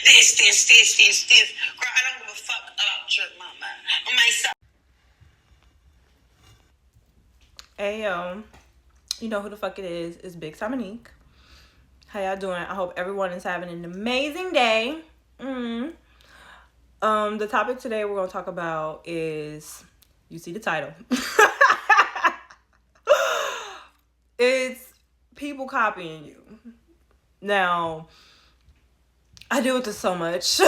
This. Girl, I don't give a fuck about your mama. Myself. Hey yo, you know who the fuck it is? It's Big Dominique. How y'all doing? I hope everyone is having an amazing day. The topic today we're gonna talk about is, you see the title. It's people copying you. Now, I deal with this so much.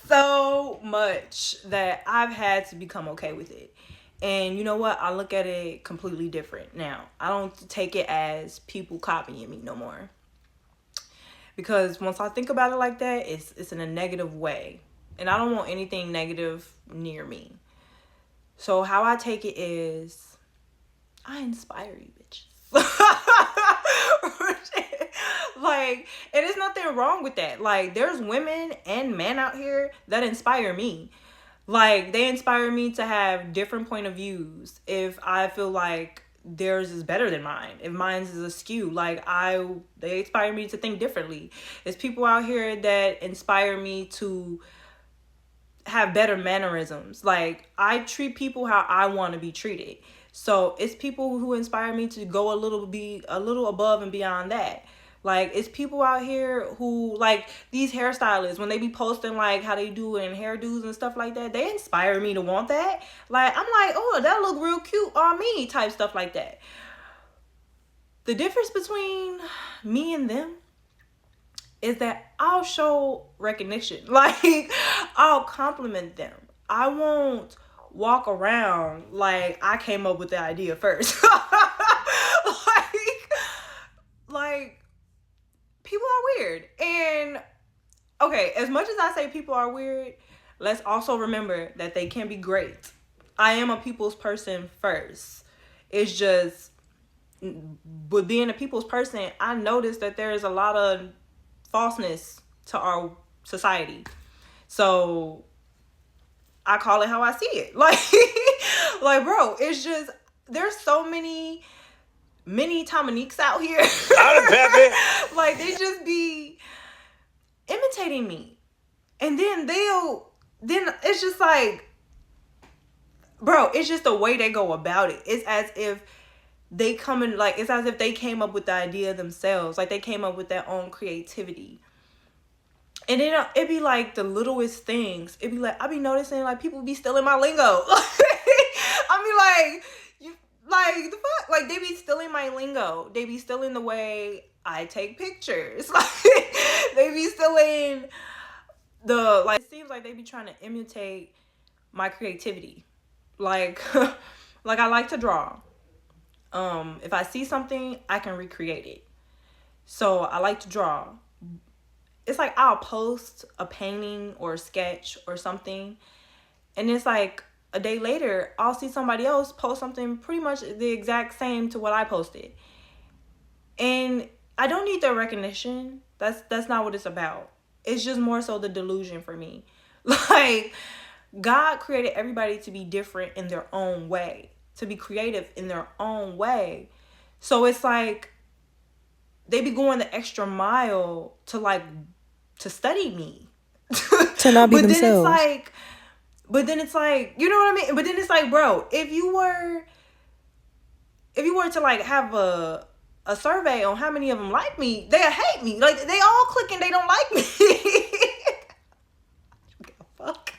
So much that I've had to become okay with it. And you know what? I look at it completely different now. I don't take it as people copying me no more. Because once I think about it like that, it's in a negative way. And I don't want anything negative near me. So how I take it is, I inspire you bitches. Like, and there's nothing wrong with that. Like, there's women and men out here that inspire me. Like, they inspire me to have different point of views. If I feel like theirs is better than mine, if mine's is askew, like, they inspire me to think differently. There's people out here that inspire me to have better mannerisms. Like, I treat people how I want to be treated. So it's people who inspire me to go a little above and beyond that. Like, it's people out here who, like, these hairstylists, when they be posting, like, how they do in hairdos and stuff like that, they inspire me to want that. Like, I'm like, oh, that look real cute on me, type stuff like that. The difference between me and them is that I'll show recognition. Like, I'll compliment them. I won't walk around like I came up with the idea first. like people are weird. And okay, as much as I say people are weird, let's also remember that they can be great. I am a people's person first. It's just, with being a people's person, I noticed that there is a lot of falseness to our society. So I call it how I see it. Like bro, it's just, there's so many Dominiques out here. Like, they just be imitating me. And then it's just like, bro, it's just the way they go about it. It's as if it's as if they came up with the idea themselves. Like, they came up with their own creativity. And then it'd be like the littlest things. It'd be like, I be noticing, like, people be stealing my lingo. I be like, the fuck? Like, they be stealing my lingo. They be stealing the way I take pictures. Like, they be stealing it seems like they be trying to imitate my creativity. Like, like, I like to draw. If I see something, I can recreate it. So I like to draw. It's like, I'll post a painting or a sketch or something, and it's like a day later, I'll see somebody else post something pretty much the exact same to what I posted. And I don't need the recognition. That's not what it's about. It's just more so the delusion for me. Like, God created everybody to be different in their own way, to be creative in their own way. So it's like, they be going the extra mile to study me. To not be themselves. But then it's like, you know what I mean? But then it's like, bro, if you were to, like, have a survey on how many of them like me, they'll hate me. Like, they all clicking, they don't like me. Fuck.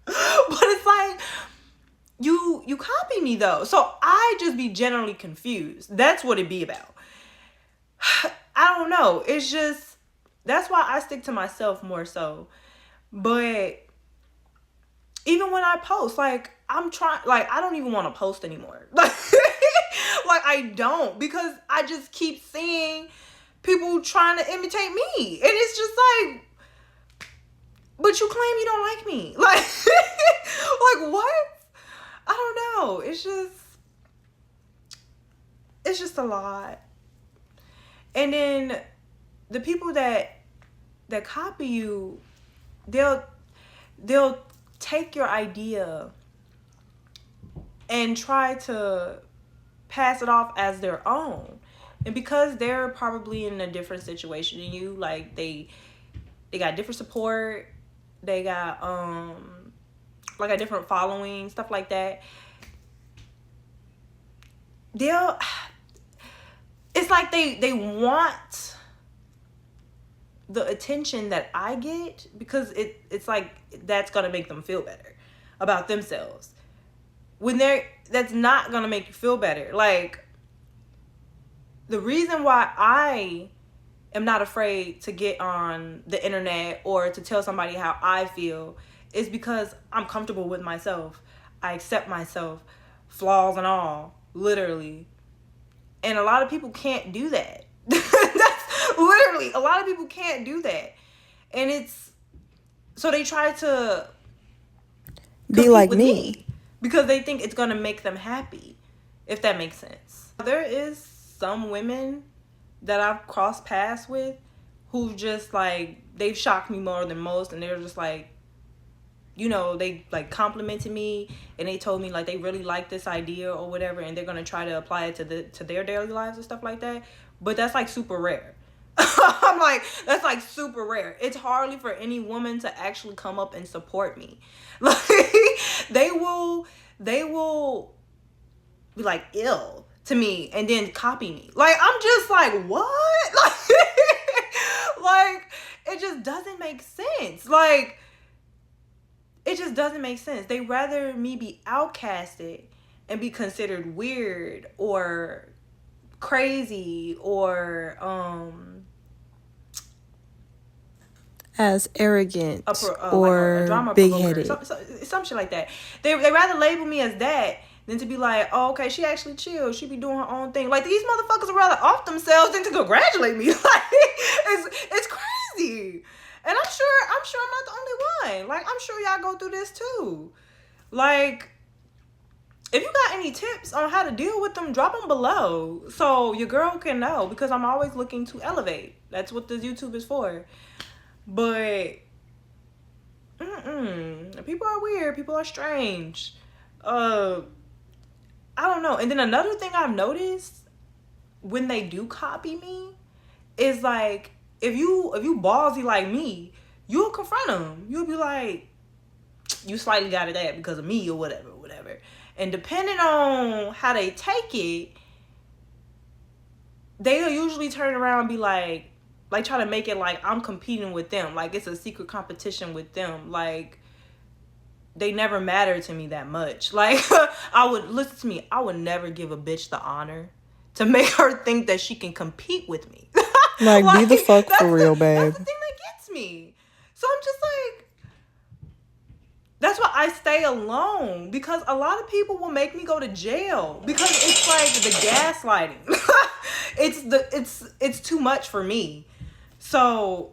But it's like, you copy me though. So I just be generally confused. That's what it be about. I don't know. It's just, that's why I stick to myself more so. But even when I post, like, I'm trying, like, I don't even want to post anymore. Like, I don't, because I just keep seeing people trying to imitate me. And it's just like, but you claim you don't like me. Like, like, what? I don't know. It's just a lot. And then the people that copy you, they'll take your idea and try to pass it off as their own. And because they're probably in a different situation than you, like they got different support, they got like a different following, stuff like that. It's like they want the attention that I get, because it's like that's gonna make them feel better about themselves. When that's not gonna make you feel better. Like, the reason why I am not afraid to get on the internet or to tell somebody how I feel is because I'm comfortable with myself. I accept myself, flaws and all, literally. And a lot of people can't do that. That's literally, a lot of people can't do that. And so they try to be like me because they think it's going to make them happy, if that makes sense. There is some women that I've crossed paths with who just like, they've shocked me more than most, and they're just like, you know, they like complimented me and they told me like they really like this idea or whatever, and they're going to try to apply it to their daily lives and stuff like that. But that's like super rare. I'm like, that's like super rare. It's hardly for any woman to actually come up and support me. Like, they will be like ill to me and then copy me. Like, I'm just like, what? Like, it just doesn't make sense. Like, it just doesn't make sense. They rather me be outcasted and be considered weird or crazy or as arrogant or like big-headed, some shit like that. They rather label me as that than to be like, oh, okay, she actually chill, she be doing her own thing. Like, these motherfuckers are rather off themselves than to congratulate me. Like, it's crazy. And I'm sure I'm not the only one. Like, I'm sure y'all go through this too. Like, if you got any tips on how to deal with them, drop them below so your girl can know, because I'm always looking to elevate. That's what this YouTube is for. But people are weird. People are strange. I don't know. And then another thing I've noticed when they do copy me is like, if you ballsy like me, you'll confront them. You'll be like, you slightly got it at because of me or whatever. And depending on how they take it, they'll usually turn around and be like try to make it like I'm competing with them. Like, it's a secret competition with them. Like, they never matter to me that much. Like, I would never give a bitch the honor to make her think that she can compete with me. Like, be the fuck for real, babe. That's the thing that gets me. So I'm just like, that's why I stay alone, because a lot of people will make me go to jail because it's like the gaslighting. It's too much for me. So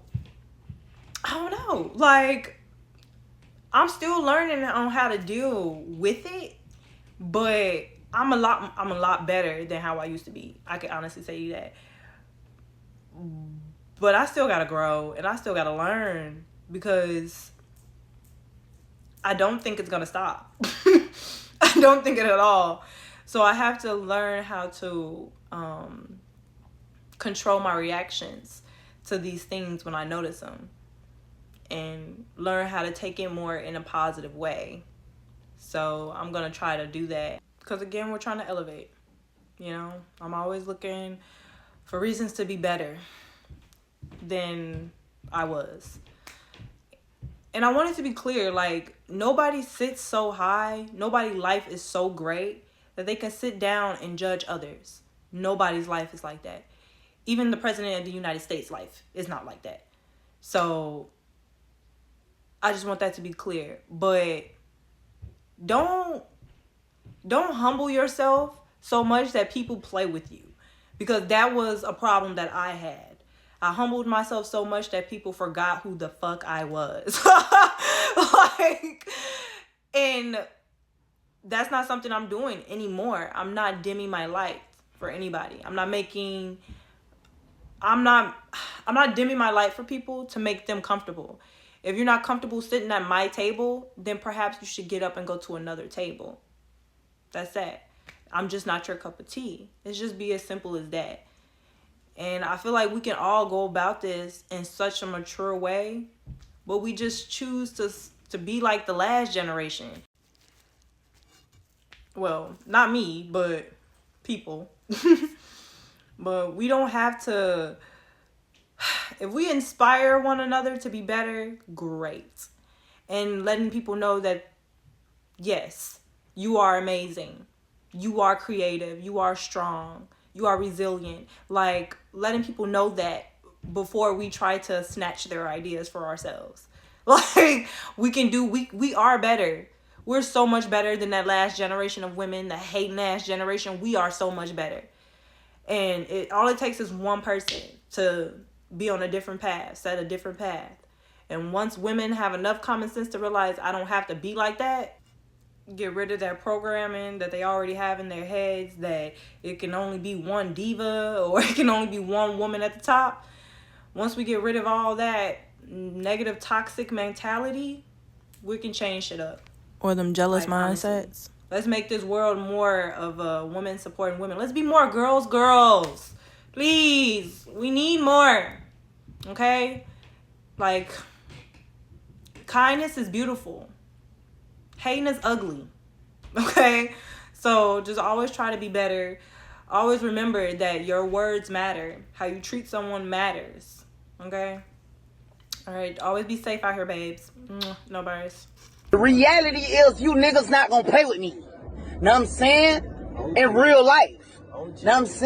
I don't know. Like, I'm still learning on how to deal with it, but I'm a lot better than how I used to be. I can honestly say that. But I still gotta grow and I still gotta learn, because I don't think it's gonna stop. I don't think it at all. So I have to learn how to control my reactions to these things when I notice them, and learn how to take it more in a positive way. So I'm gonna try to do that, because again, we're trying to elevate. You know, I'm always looking for reasons to be better than I was. And I want it to be clear, like, nobody sits so high, nobody's life is so great that they can sit down and judge others. Nobody's life is like that. Even the president of the United States' life is not like that. So I just want that to be clear. But don't humble yourself so much that people play with you, because that was a problem that I had. I humbled myself so much that people forgot who the fuck I was. Like, and that's not something I'm doing anymore. I'm not dimming my light for anybody. I'm not dimming my light for people to make them comfortable. If you're not comfortable sitting at my table, then perhaps you should get up and go to another table. That's that. I'm just not your cup of tea. It's just be as simple as that. And I feel like we can all go about this in such a mature way, but we just choose to be like the last generation. Well, not me, but people. But we don't have to. If we inspire one another to be better, great. And letting people know that, yes, you are amazing. You are creative. You are strong. You are resilient. Like, letting people know that before we try to snatch their ideas for ourselves. Like, we are better. We're so much better than that last generation of women, the hating ass generation. We are so much better. And all it takes is one person to be on a different path, set a different path. And once women have enough common sense to realize I don't have to be like that, get rid of that programming that they already have in their heads that it can only be one diva or it can only be one woman at the top. Once we get rid of all that negative, toxic mentality, we can change shit up. Or them jealous mindsets. Honestly. Let's make this world more of a woman supporting women. Let's be more girls. Please. We need more. Okay? Like, kindness is beautiful. Hating is ugly. Okay? So just always try to be better. Always remember that your words matter. How you treat someone matters. Okay? Alright, always be safe out here, babes. No bars. The reality is you niggas not gonna play with me. Know what I'm saying? In real life. Know what I'm saying?